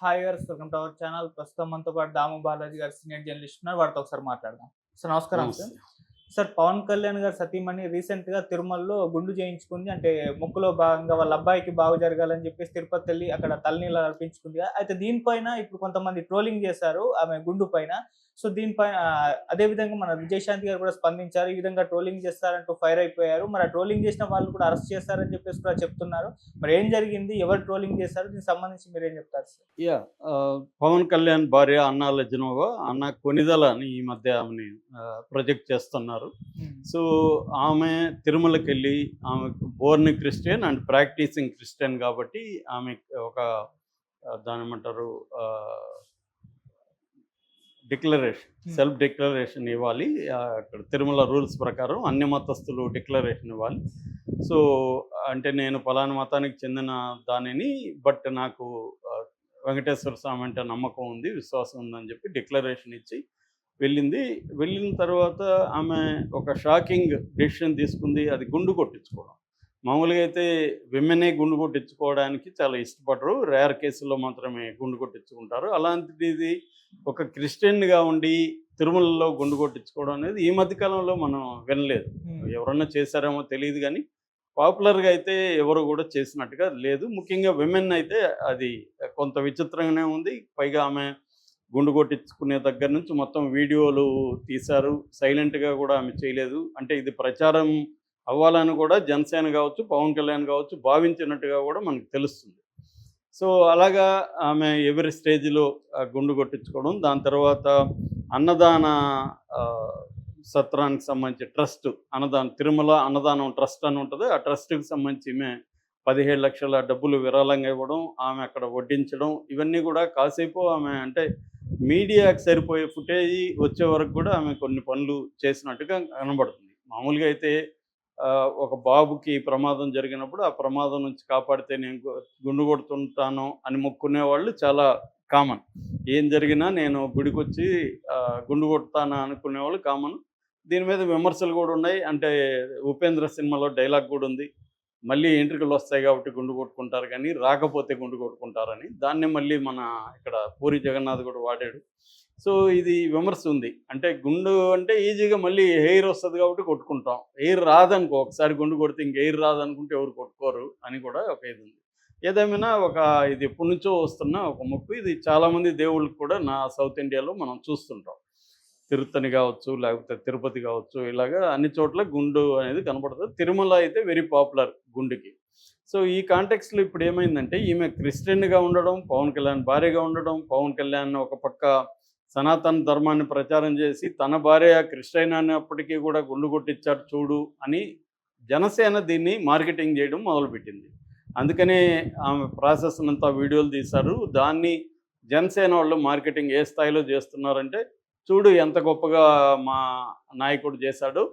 Hi viewers, welcome to our channel. ప్రస్తుతం మనతో పాటు దాము బాలాజీ గారు సీనియర్ జర్నలిస్ట్ ఉన్నారు. వారితో ఒకసారి మాట్లాడదాం. సార్ నమస్కారం సార్. నమస్తే. సార్ పవన్ కళ్యాణ్ గారి సతీమణి రీసెంట్‌గా తిరుమలలో గుండు చేయించుకుంది. అంటే మొక్కులో భాగంగా వాళ్ళ అబ్బాయికి బాగు జరగాలని చెప్పేసి తిరుపతెళ్లి అక్కడ తలనీలాలు అర్పించుకుంది. అయితే దీనిపైన ఇప్పుడు కొంతమంది ట్రోలింగ్ చేశారు ఆమె గుండు పైన. సో దీనిపైన అదే విధంగా మన విజయశాంతి గారు కూడా స్పందించారు. ఈ విధంగా ట్రోలింగ్ చేస్తారంటూ ఫైర్ అయిపోయారు. మరి ఆ ట్రోలింగ్ చేసిన వాళ్ళు కూడా అరెస్ట్ చేస్తారని చెప్పేసి కూడా చెప్తున్నారు. మరి ఏం జరిగింది? ఎవరు ట్రోలింగ్ చేశారు? దీనికి సంబంధించి మీరేం చెప్తారు సార్? పవన్ కళ్యాణ్ భార్య అన్నా లెజ్నోవా, అన్న కొణిదెల అని ఈ మధ్య ఆమెని ప్రొజెక్ట్ చేస్తున్నారు. హ్మ్. సో ఆమె తిరుమలకెళ్ళి ఆమె born Christian and practicing Christian కాబట్టి ఆమె ఒక దాన్నేమంటారు డిక్లరేషన్, హ్మ్. సెల్ఫ్ డిక్లరేషన్ ఇవ్వాలి. అక్కడ తిరుమల రూల్స్ ప్రకారం అన్ని మతస్థులు డిక్లరేషన్ ఇవ్వాలి. సో అంటే నేను పలానా మతానికి చెందిన దానిని, బట్ నాకు వెంకటేశ్వర స్వామి అంటే నమ్మకం ఉంది, విశ్వాసం ఉందని చెప్పి డిక్లరేషన్ ఇచ్చి వెళ్ళింది. వెళ్ళిన తర్వాత ఆమె ఒక షాకింగ్ డెసిషన్ తీసుకుంది. అది గుండు కొట్టించుకోవడం. మామూలుగా అయితే విమెనే గుండు కొట్టించుకోవడానికి చాలా ఇష్టపడరు. రేర్ కేసుల్లో మాత్రమే గుండు కొట్టించుకుంటారు. అలాంటిది ఒక క్రిస్టియన్‌గా ఉండి తిరుమలలో గుండు కొట్టించుకోవడం అనేది ఈ మధ్య కాలంలో మనం వినలేదు. హ్మ్. ఎవరన్నా చేశారేమో తెలీదు గానీ, పాపులర్‌గా అయితే ఎవరు గూడా చేసినట్టుగా లేదు. ముఖ్యంగా విమెన్ అయితే అది కొంత విచిత్రంగానే ఉంది. పైగా ఆమె గుండు కొట్టించుకునే దగ్గర నుంచి మొత్తం వీడియోలు తీశారు. సైలెంట్‌గా గూడా ఆమె చేయలేదు. అంటే ఇది ప్రచారం అవ్వాలని కూడా జనసేన గావచ్చు, పవన్ కళ్యాణ్ గావచ్చు భావించినట్టుగా గూడా మనకు తెలుస్తుంది. సో అలాగా ఆమె ఎవరి స్టేజ్‌లో గుండు కొట్టించుకోవడం. దాని తర్వాత అన్నదాన ఆహ్, సత్రానికి సంబంధించి ట్రస్ట్, తిరుమల అన్నదానం ట్రస్ట్ అని ఉంటది. ఆ ట్రస్ట్‌కి సంబంధించి ఈమె 17,00,000 డబ్బులు విరాళంగా ఇవ్వడం, ఆమె అక్కడ వడ్డించడం, ఇవన్నీ కూడా కాసేపు ఆమె అంటే మీడియాకి సరిపోయే ఫుటేజీ వచ్చే వరకు కూడా ఆమె కొన్ని పనులు చేసినట్టుగా కనబడుతుంది. మామూలుగా అయితే ఒక బాబుకి ప్రమాదం జరిగినప్పుడు ఆ ప్రమాదం నుంచి కాపాడితే నేను గుండు కొడుతుంటాను అని మొక్కునేవాళ్ళు చాలా కామన్. ఏం జరిగినా నేను గుడికొచ్చి గుండు కొడతాను అనుకునేవాళ్ళు కామన్. దీని మీద విమర్శలు కూడా ఉన్నాయి. అంటే 'ఉపేంద్ర' సినిమాలో డైలాగ్ కూడా ఉంది. మళ్ళీ ఎంట్రుకలు వస్తాయి కాబట్టి గుండు కొట్టుకుంటారు కానీ రాకపోతే గుండు కొట్టుకుంటారని. దాన్నే మళ్ళీ మన ఇక్కడ పూరి జగన్నాథ్ కూడా వాడాడు. సో ఇది విమర్శ ఉంది. అంటే గుండు అంటే ఈజీగా మళ్ళీ హెయిర్ వస్తది కాబట్టి కొట్టుకుంటాం. హెయిర్ రాదనుకో, ఒకసారి గుండు కొడితే ఇంక హెయిర్ రాదనుకుంటే ఎవరు కొట్టుకోరు అని కూడా ఒక ఇది ఉంది. ఏదేమైనా ఇది ఎప్పటినుంచో వస్తున్న ఒక మొక్కు. ఇది చాలామంది దేవుళ్ళకి కూడా సౌత్ ఇండియాలో మనం చూస్తుంటాం. తిరుత్తణి కావచ్చు, లేకపోతే తిరుపతి కావచ్చు, ఇలాగా అన్ని చోట్ల గుండు అనేది కనపడుతుంది. తిరుమల అయితే వెరీ పాపులర్ గుండుకి. సో ఈ కాంటెక్స్‌లో ఇప్పుడు ఏమైందంటే ఈమె క్రిస్టియన్‌గా ఉండడం, పవన్ కళ్యాణ్ భార్యగా ఉండడం, పవన్ కళ్యాణ్ ఒక పక్క సనాతన ధర్మాన్ని ప్రచారం చేసి తన భార్య క్రిస్టియన్ అయినప్పటికీ కూడా గుండు కొట్టించారు చూడు అని జనసేన దీన్ని మార్కెటింగ్ చేయడం మొదలుపెట్టింది. అందుకనే ఆమె ప్రాసెస్‌నంతా వీడియోలు తీశారు. దాన్ని జనసేన వాళ్ళు మార్కెటింగ్ ఏ స్థాయిలో చేస్తున్నారంటే, చూడు ఎంత గొప్పగా మా నాయకుడు చేశాడు.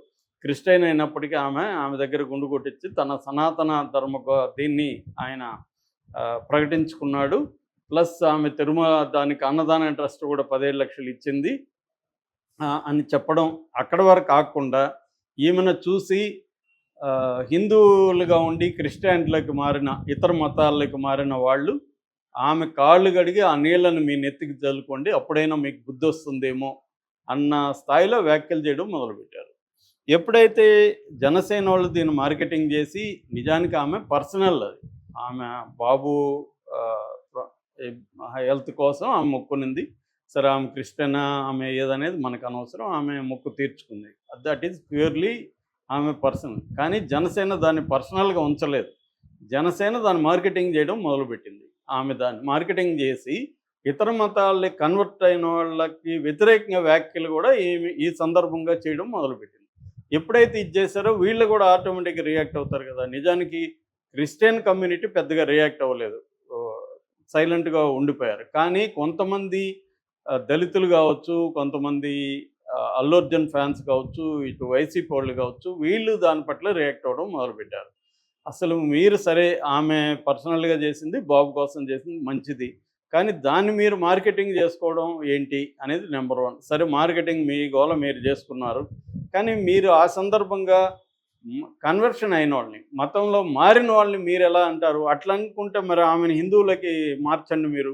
క్రిస్టియన్ అయినప్పటికీ ఆమె దగ్గర గుండు కొట్టించి తన సనాతన దీన్ని ఆయన ప్రకటించుకున్నాడు. ప్లస్ ఆమె తిరుమల దానికి అన్నదాన ట్రస్ట్ కూడా 15,00,000 ఇచ్చింది అని చెప్పడం. అక్కడి వరకు ఆగకుండా ఈమెను చూసి హిందువులుగా ఉండి క్రిస్టియానిటీలోకి మారిన, ఇతర మతాల్లోకి మారిన వాళ్ళు ఆమె కాళ్ళు కడిగి ఆ నీళ్లను మీ నెత్తికి చల్లుకోండి, అప్పుడైనా మీకు బుద్ధి వస్తుందేమో అన్న స్థాయిలో వ్యాఖ్యలు చేయడం మొదలుపెట్టారు. ఎప్పుడైతే జనసేన వాళ్ళు దీన్ని మార్కెటింగ్ చేసి, నిజానికి ఆమె పర్సనల్ అది. ఆమె బాబు హెల్త్ కోసం ఆమె మొక్కునింది. సరే ఆమె క్రిస్టియనా, ఆమె ఏదనేది మనకు అనవసరం. ఆమె మొక్కు తీర్చుకుంది. దట్ ఈజ్ ప్యూర్లీ ఆమె పర్సనల్. కానీ జనసేన దాన్ని పర్సనల్‌గా ఉంచలేదు. జనసేన దాన్ని మార్కెటింగ్ చేయడం మొదలుపెట్టింది. ఆమె దాన్ని మార్కెటింగ్ చేసి ఇతర మతాలకి కన్వర్ట్ అయిన వాళ్ళకి వ్యతిరేకంగా వ్యాఖ్యలు కూడా ఈ సందర్భంగా చేయడం మొదలుపెట్టింది. ఎప్పుడైతే ఇది చేశారో వీళ్ళు కూడా ఆటోమేటిక్‌గా రియాక్ట్ అవుతారు కదా! నిజానికి క్రిస్టియన్ కమ్యూనిటీ పెద్దగా రియాక్ట్ అవ్వలేదు. సైలెంట్‌గా ఉండిపోయారు. కానీ కొంతమంది దళితులు కావచ్చు, కొంతమంది అల్లు అర్జున్ ఫ్యాన్స్ కావచ్చు, ఇటు వైసీపీ వాళ్ళు కావచ్చు, వీళ్ళు దాని పట్ల రియాక్ట్ అవ్వడం మొదలుపెట్టారు. అసలు మీరు సరే ఆమె పర్సనల్‌గా చేసింది, బాబు కోసం చేసింది మంచిది. కానీ దాన్ని మీరు మార్కెటింగ్ చేసుకోవడం ఏంటి అనేది నంబర్ 1. సరే మార్కెటింగ్ మీ గోల మీరు చేసుకున్నారు. కానీ మీరు ఆ సందర్భంగా కన్వర్షన్ అయిన వాళ్ళని, మతంలో మారిన వాళ్ళని మీరెలా అంటారు? అట్లా అనుకుంటే మరి ఆమెను హిందువులకి మార్చండి మీరు.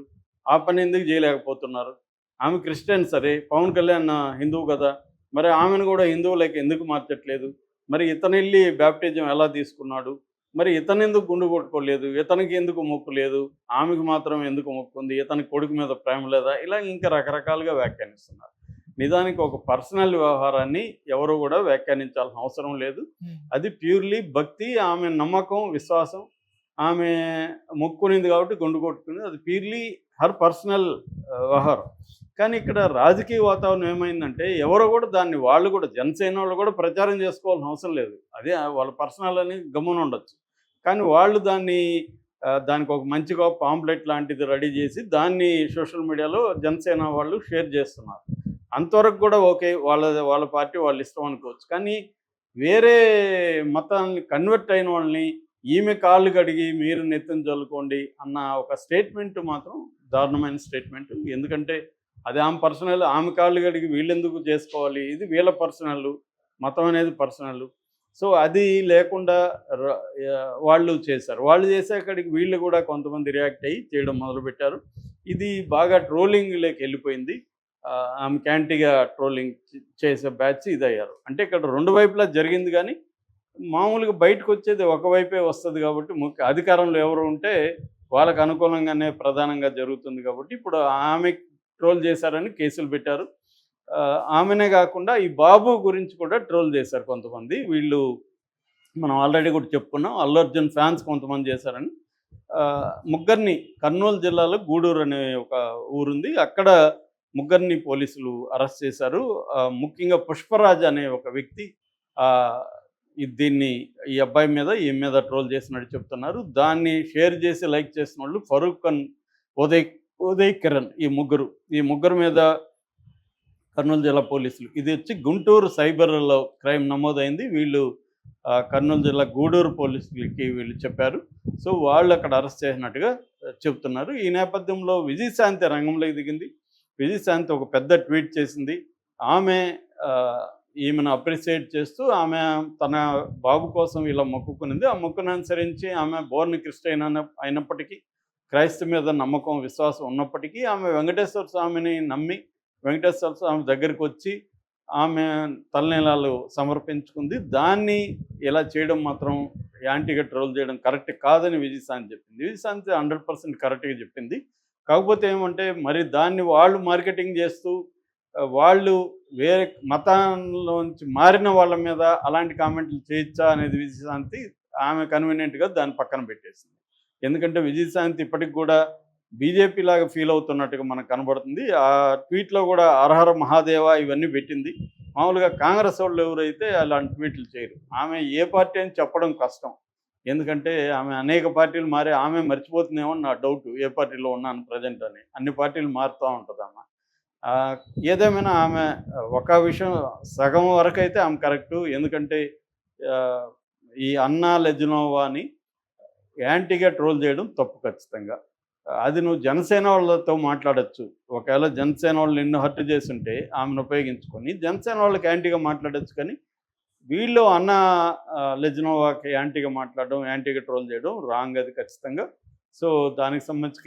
ఆ పని ఎందుకు చేయలేకపోతున్నారు? ఆమె క్రిస్టియన్ సరే, పవన్ కళ్యాణ్ హిందువు కదా! మరి ఆమెను కూడా హిందువులకి ఎందుకు మార్చట్లేదు? మరి ఇతనెళ్ళి బాప్టిజం ఎలా తీసుకున్నాడు? మరి ఇతనెందుకు గుండు కొట్టుకోలేదు? ఇతనికి ఎందుకు మొక్కు లేదు? ఆమెకు మాత్రం ఎందుకు మొక్కుంది? ఇతనికి కొడుకు మీద ప్రేమ లేదా? ఇలా ఇంకా రకరకాలుగా వ్యాఖ్యానిస్తున్నారు. నిజానికి ఒక పర్సనల్ వ్యవహారాన్ని ఎవరు కూడా వ్యాఖ్యానించాల్సిన అవసరం లేదు. అది ప్యూర్‌లీ భక్తి, ఆమె నమ్మకం, విశ్వాసం. ఆమె మొక్కునింది కాబట్టి గుండు కొట్టుకుంది. అది ప్యూర్‌లీ హర్ పర్సనల్ వ్యవహారం. కానీ ఇక్కడ రాజకీయ వాతావరణం ఏమైందంటే ఎవరో కూడా దాన్ని వాళ్ళు కూడా జనసేన వాళ్ళు కూడా ప్రచారం చేసుకోవాల్సిన అవసరం లేదు. అదే వాళ్ళ పర్సనల్ అని గమ్మున ఉండొచ్చు. కానీ వాళ్ళు దానికి ఒక మంచిగా పాంప్లెట్ లాంటిది రెడీ చేసి దాన్ని సోషల్ మీడియాలో జనసేన వాళ్ళు షేర్ చేస్తున్నారు. అంతవరకు కూడా ఓకే. వాళ్ళ పార్టీ వాళ్ళ ఇష్టం అనుకోవచ్చు. కానీ వేరే మతాన్ని కన్వర్ట్ అయిన వాళ్ళని ఈమె కాళ్ళు కడిగి మీరు నెత్తిన చల్లుకోండి అన్న ఒక స్టేట్మెంట్ మాత్రం దారుణమైన స్టేట్మెంట్. ఎందుకంటే అది ఆమె పర్సనల్. ఆమె కాళ్ళు కడిగి వీళ్ళెందుకు చేసుకోవాలి? ఇది వీళ్ళ పర్సనల్. మతం అనేది పర్సనల్. సో అది లేకుండా వాళ్ళు చేశారు. వాళ్ళు చేసేకాడికి వీళ్ళు కూడా కొంతమంది రియాక్ట్ అయ్యి చేయడం మొదలుపెట్టారు. ఇది బాగా ట్రోలింగ్‌లోకి వెళ్ళిపోయింది. ఆమెకి యాంటీగా ట్రోలింగ్ చేసే బ్యాచ్ ఇదయ్యారు. అంటే ఇక్కడ 2 వైపులా జరిగింది గానీ, మామూలుగా బయటకొచ్చేది ఒకవైపే వస్తది కాబట్టి అధికారంలో ఎవరు ఉంటే వాళ్ళకి అనుకూలంగానే ప్రధానంగా జరుగుతుంది కాబట్టి, ఇప్పుడు ఆమె ట్రోల్ చేశారని కేసులు పెట్టారు. ఆమెనే కాకుండా ఈ బాబు గురించి కూడా ట్రోల్ చేశారు కొంతమంది. వీళ్ళు మనం ఆల్రెడీ కూడా చెప్పుకున్నాం. అల్లు అర్జున్ ఫ్యాన్స్ కొంతమంది చేశారని. ముగ్గురిని కర్నూలు జిల్లాలో గూడూరు అనే ఒక ఊరుంది. అక్కడ ముగ్గురిని పోలీసులు అరెస్ట్ చేశారు. ముఖ్యంగా పుష్పరాజ్ అనే ఒక వ్యక్తి ఈ అబ్బాయి మీద ఈమె మీద ట్రోల్ చేసినట్టు చెప్తున్నారు. దాన్ని షేర్ చేసి లైక్ చేసిన వాళ్ళు ఫరూక్ ఖాన్, ఉదయ్ కిరణ్ ఈ ముగ్గురు మీద కర్నూలు జిల్లా పోలీసులు ఇది వచ్చి గుంటూరు సైబర్లో క్రైమ్ నమోదైంది. వీళ్ళు కర్నూలు జిల్లా గూడూరు పోలీసులకి వీళ్ళు చెప్పారు. సో వాళ్ళు అక్కడ అరెస్ట్ చేసినట్టుగా చెప్తున్నారు. ఈ నేపథ్యంలో విజయశాంతి రంగంలోకి దిగింది. విజయశాంతి ఒక పెద్ద ట్వీట్ చేసింది. ఆమె ఈమెను అప్రిషియేట్ చేస్తూ ఆమె తన బాబు కోసం ఇలా మొక్కుకునింది. ఆ మొక్కును అనుసరించి ఆమె బోర్న్ క్రిస్టియన్ అయినప్పటికీ, క్రైస్తవ మీద నమ్మకం, విశ్వాసం ఉన్నప్పటికీ ఆమె వెంకటేశ్వర స్వామిని నమ్మి వెంకటేశ్వర స్వామి దగ్గరికి వచ్చి ఆమె తలనీలాలు సమర్పించుకుంది. దాన్ని ఇలా చేయడం మాత్రం యాంటీగా ట్రోల్ చేయడం కరెక్ట్ కాదని విజయశాంతి చెప్పింది. విజయశాంతి 100% కరెక్ట్గా చెప్పింది. కాకపోతే ఏమంటే మరి దాన్ని వాళ్ళు మార్కెటింగ్ చేస్తూ వాళ్ళు వేరే మతంలోంచి మారిన వాళ్ళ మీద అలాంటి కామెంట్లు చేయొచ్చా అనేది విజయశాంతి ఆమె కన్వీనియంట్గా దాన్ని పక్కన పెట్టేసింది. ఎందుకంటే విజయశాంతి ఇప్పటికి కూడా బీజేపీ లాగా ఫీల్ అవుతున్నట్టుగా మనకు కనబడుతుంది. ఆ ట్వీట్లో కూడా హరహర మహాదేవ ఇవన్నీ పెట్టింది. మామూలుగా కాంగ్రెస్ వాళ్ళు ఎవరైతే అలాంటి ట్వీట్లు చేయరు. ఆమె ఏ పార్టీ అని చెప్పడం కష్టం. ఎందుకంటే ఆమె అనేక పార్టీలు మారి ఆమె మర్చిపోతుందేమో నా డౌట్. ఏ పార్టీలో ఉన్నాను ప్రజెంట్ అని. అన్ని పార్టీలు మారుతూ ఉంటుంది ఆమె. ఏదేమైనా ఆమె ఒక విషయం సగం వరకు అయితే ఆమె కరెక్టు. ఎందుకంటే ఈ అన్నా లెజ్నోవాని యాంటీగా ట్రోల్ చేయడం తప్పు ఖచ్చితంగా. అది నువ్వు జనసేన వాళ్ళతో మాట్లాడొచ్చు. ఒకవేళ జనసేన వాళ్ళు నిన్ను హర్ట్ చేసుంటే ఆమెను ఉపయోగించుకొని జనసేన వాళ్ళకి యాంటీగా మాట్లాడొచ్చు. కానీ వీళ్ళు అన్నా లెజ్నోవాకి యాంటీగా మాట్లాడడం, యాంటీగా ట్రోల్ చేయడం రాంగ్ అది ఖచ్చితంగా. సో దానికి సంబంధించి కేసు